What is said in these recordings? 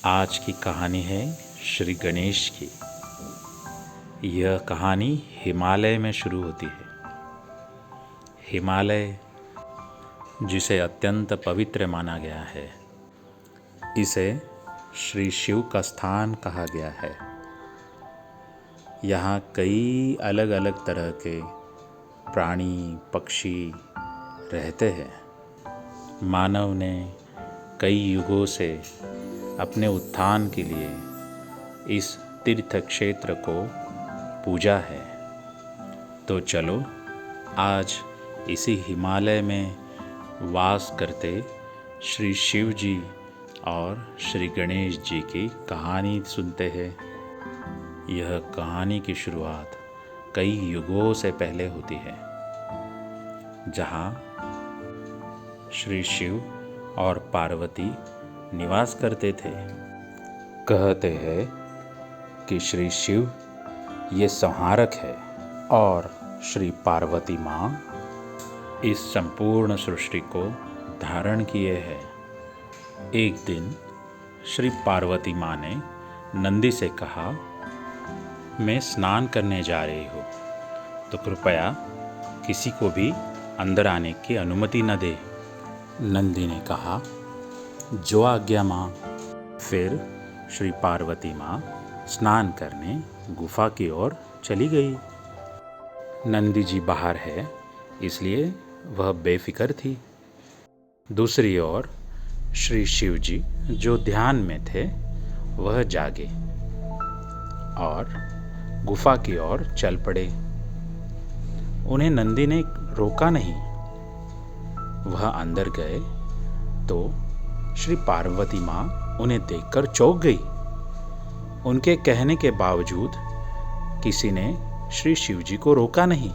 आज की कहानी है श्री गणेश की। यह कहानी हिमालय में शुरू होती है। हिमालय जिसे अत्यंत पवित्र माना गया है, इसे श्री शिव का स्थान कहा गया है। यहाँ कई अलग अलग तरह के प्राणी पक्षी रहते हैं। मानव ने कई युगों से अपने उत्थान के लिए इस तीर्थ क्षेत्र को पूजा है। तो चलो आज इसी हिमालय में वास करते श्री शिव जी और श्री गणेश जी की कहानी सुनते हैं। यह कहानी की शुरुआत कई युगों से पहले होती है, जहाँ श्री शिव और पार्वती निवास करते थे। कहते हैं कि श्री शिव ये संहारक है और श्री पार्वती माँ इस संपूर्ण सृष्टि को धारण किए है। एक दिन श्री पार्वती माँ ने नंदी से कहा, मैं स्नान करने जा रही हूँ, तो कृपया किसी को भी अंदर आने की अनुमति न दे। नंदी ने कहा, जो आज्ञा माँ। फिर श्री पार्वती माँ स्नान करने गुफा की ओर चली गई। नंदी जी बाहर है, इसलिए वह बेफिक्र थी। दूसरी ओर श्री शिव जी जो ध्यान में थे, वह जागे और गुफा की ओर चल पड़े। उन्हें नंदी ने रोका नहीं। वह अंदर गए तो श्री पार्वती माँ उन्हें देखकर चौंक गई। उनके कहने के बावजूद किसी ने श्री शिव जी को रोका नहीं।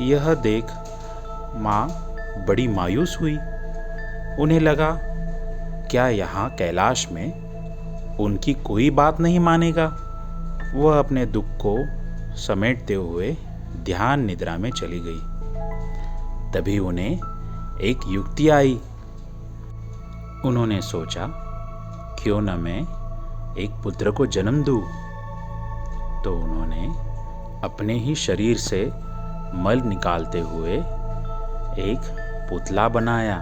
यह देख माँ बड़ी मायूस हुई। उन्हें लगा, क्या यहाँ कैलाश में उनकी कोई बात नहीं मानेगा। वह अपने दुख को समेटते हुए ध्यान निद्रा में चली गई। तभी उन्हें एक युक्ति आई। उन्होंने सोचा, क्यों न मैं एक पुत्र को जन्म दूं। तो उन्होंने अपने ही शरीर से मल निकालते हुए एक पुतला बनाया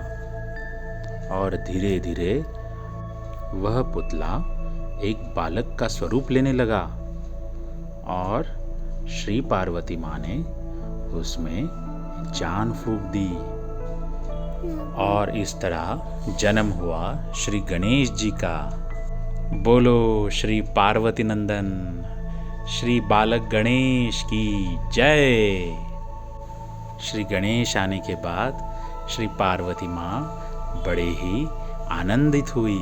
और धीरे धीरे वह पुतला एक बालक का स्वरूप लेने लगा और श्री पार्वती माँ ने उसमें जान फूंक दी। और इस तरह जन्म हुआ श्री गणेश जी का। बोलो श्री पार्वती नंदन श्री बालक गणेश की जय। श्री गणेश आने के बाद श्री पार्वती माँ बड़े ही आनंदित हुई।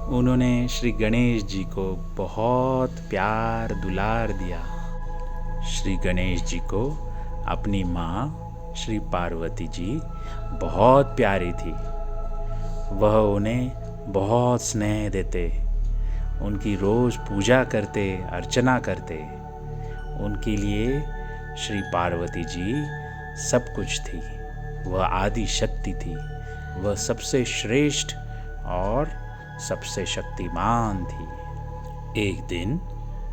उन्होंने श्री गणेश जी को बहुत प्यार दुलार दिया। श्री गणेश जी को अपनी माँ श्री पार्वती जी बहुत प्यारी थी। वह उन्हें बहुत स्नेह देते, उनकी रोज पूजा करते, अर्चना करते। उनके लिए श्री पार्वती जी सब कुछ थी। वह आदि शक्ति थी। वह सबसे श्रेष्ठ और सबसे शक्तिमान थी। एक दिन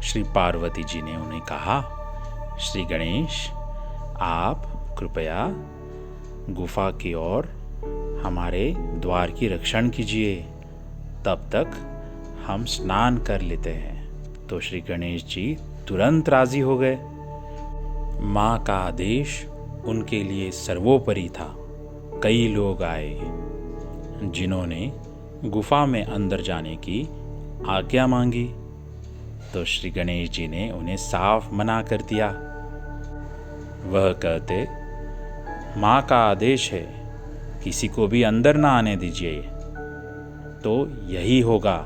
श्री पार्वती जी ने उन्हें कहा, श्री गणेश, आप कृपया गुफा की ओर हमारे द्वार की रक्षण कीजिए, तब तक हम स्नान कर लेते हैं। तो श्री गणेश जी तुरंत राजी हो गए। माँ का आदेश उनके लिए सर्वोपरि था। कई लोग आए जिन्होंने गुफा में अंदर जाने की आज्ञा मांगी, तो श्री गणेश जी ने उन्हें साफ मना कर दिया। वह कहते, माँ का आदेश है, किसी को भी अंदर ना आने दीजिए, तो यही होगा।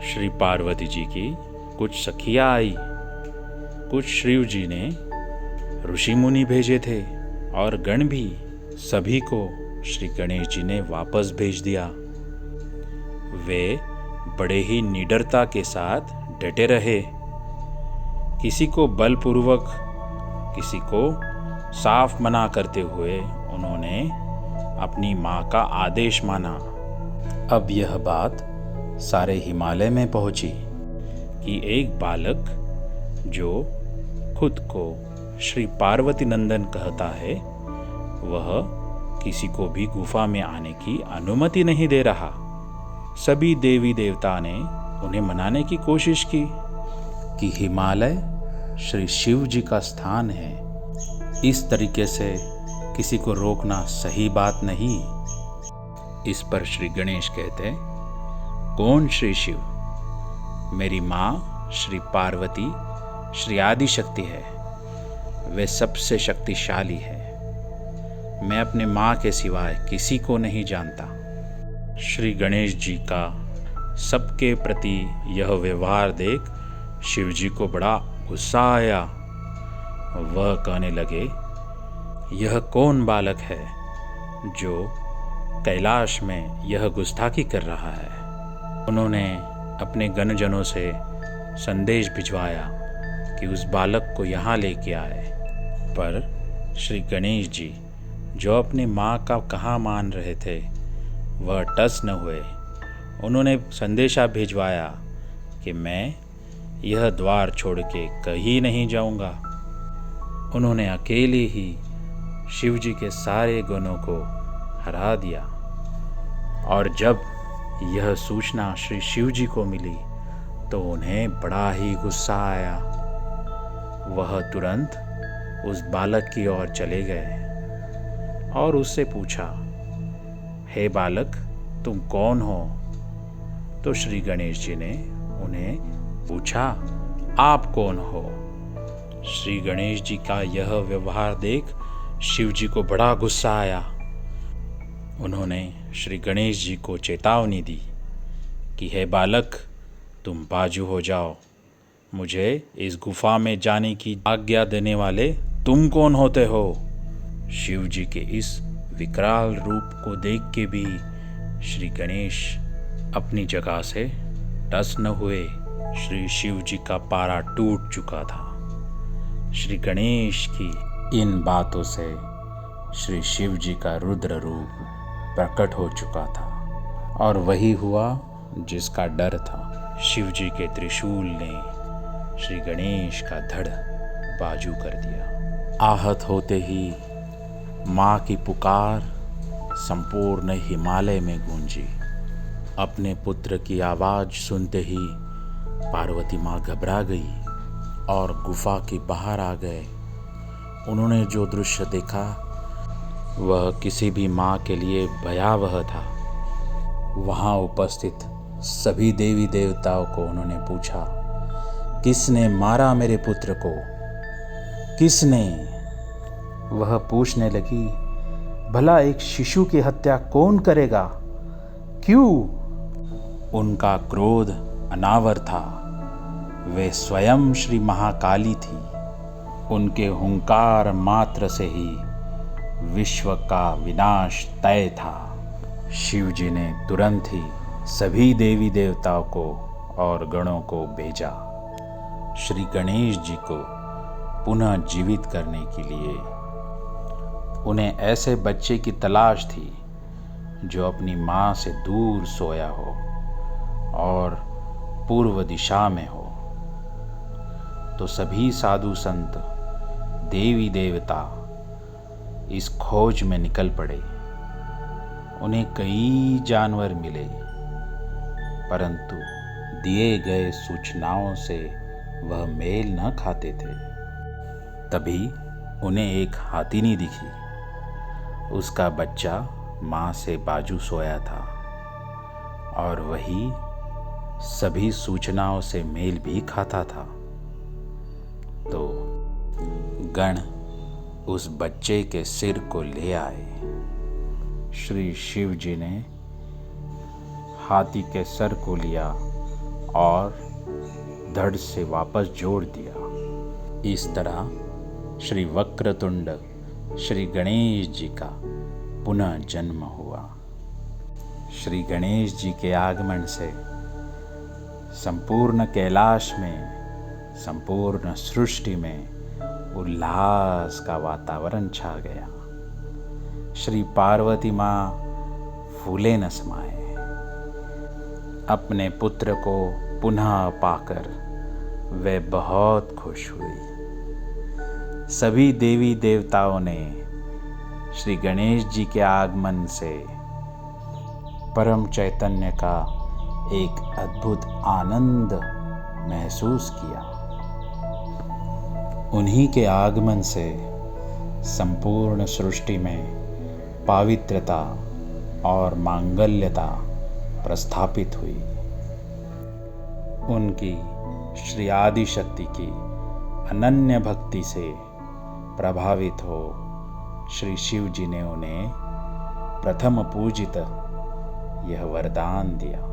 श्री पार्वती जी की कुछ सखियाँ आई। कुछ शिव जी ने ऋषि मुनि भेजे थे और गण भी। सभी को श्री गणेश जी ने वापस भेज दिया। वे बड़े ही निडरता के साथ डटे रहे। किसी को बलपूर्वक, किसी को साफ मना करते हुए उन्होंने अपनी माँ का आदेश माना। अब यह बात सारे हिमालय में पहुंची कि एक बालक जो खुद को श्री पार्वती नंदन कहता है, वह किसी को भी गुफा में आने की अनुमति नहीं दे रहा। सभी देवी देवता ने उन्हें मनाने की कोशिश की कि हिमालय श्री शिव जी का स्थान है, इस तरीके से किसी को रोकना सही बात नहीं। इस पर श्री गणेश कहते, कौन श्री शिव? मेरी माँ श्री पार्वती श्री आदि शक्ति है, वे सबसे शक्तिशाली है। मैं अपने माँ के सिवाय किसी को नहीं जानता। श्री गणेश जी का सबके प्रति यह व्यवहार देख शिव जी को बड़ा गुस्सा आया। वह कहने लगे, यह कौन बालक है जो कैलाश में यह गुस्ताखी कर रहा है? उन्होंने अपने गणजनों से संदेश भिजवाया कि उस बालक को यहाँ लेके आए, पर श्री गणेश जी जो अपनी माँ का कहाँ मान रहे थे वह टस न हुए। उन्होंने संदेशा भिजवाया कि मैं यह द्वार छोड़ के कहीं नहीं जाऊँगा। उन्होंने अकेले ही शिव जी के सारे गुणों को हरा दिया। और जब यह सूचना श्री शिव जी को मिली तो उन्हें बड़ा ही गुस्सा आया। वह तुरंत उस बालक की ओर चले गए और उससे पूछा, हे बालक, तुम कौन हो? तो श्री गणेश जी ने उन्हें पूछा, आप कौन हो? श्री गणेश जी का यह व्यवहार देख शिव जी को बड़ा गुस्सा आया। उन्होंने श्री गणेश जी को चेतावनी दी कि हे बालक, तुम बाजू हो जाओ। मुझे इस गुफा में जाने की आज्ञा देने वाले तुम कौन होते हो? शिव जी के इस विकराल रूप को देख के भी श्री गणेश अपनी जगह से टस न हुए। श्री शिव जी का पारा टूट चुका था। श्री गणेश की इन बातों से श्री शिव जी का रुद्र रूप प्रकट हो चुका था और वही हुआ जिसका डर था। शिव जी के त्रिशूल ने श्री गणेश का धड़ बाजू कर दिया। आहत होते ही माँ की पुकार संपूर्ण हिमालय में गूंजी। अपने पुत्र की आवाज़ सुनते ही पार्वती माँ घबरा गई और गुफा के बाहर आ गए। उन्होंने जो दृश्य देखा वह किसी भी माँ के लिए भयावह था। वहाँ उपस्थित सभी देवी देवताओं को उन्होंने पूछा, किसने मारा मेरे पुत्र को? किसने? वह पूछने लगी, भला एक शिशु की हत्या कौन करेगा? क्यों? उनका क्रोध अनावर था। वे स्वयं श्री महाकाली थी। उनके हुंकार मात्र से ही विश्व का विनाश तय था। शिव जी ने तुरंत ही सभी देवी देवताओं को और गणों को भेजा। श्री गणेश जी को पुनः जीवित करने के लिए उन्हें ऐसे बच्चे की तलाश थी जो अपनी माँ से दूर सोया हो और पूर्व दिशा में हो। तो सभी साधु संत, देवी देवता इस खोज में निकल पड़े। उन्हें कई जानवर मिले, परंतु दिए गए सूचनाओं से वह मेल न खाते थे। तभी उन्हें एक हाथिनी दिखी। उसका बच्चा माँ से बाजू सोया था और वही सभी सूचनाओं से मेल भी खाता था। तो गण उस बच्चे के सिर को ले आए। श्री शिव जी ने हाथी के सर को लिया और धड़ से वापस जोड़ दिया। इस तरह श्री वक्रतुंड श्री गणेश जी का पुनः जन्म हुआ। श्री गणेश जी के आगमन से संपूर्ण कैलाश में, संपूर्ण सृष्टि में उल्लास का वातावरण छा गया। श्री पार्वती माँ फूले न समाये, अपने पुत्र को पुनः पाकर वे बहुत खुश हुई। सभी देवी देवताओं ने श्री गणेश जी के आगमन से परम चैतन्य का एक अद्भुत आनंद महसूस किया। उन्हीं के आगमन से संपूर्ण सृष्टि में पवित्रता और मांगल्यता प्रस्थापित हुई। उनकी श्री आदि शक्ति की अनन्य भक्ति से प्रभावित हो श्री शिव जी ने उन्हें प्रथम पूजित यह वरदान दिया।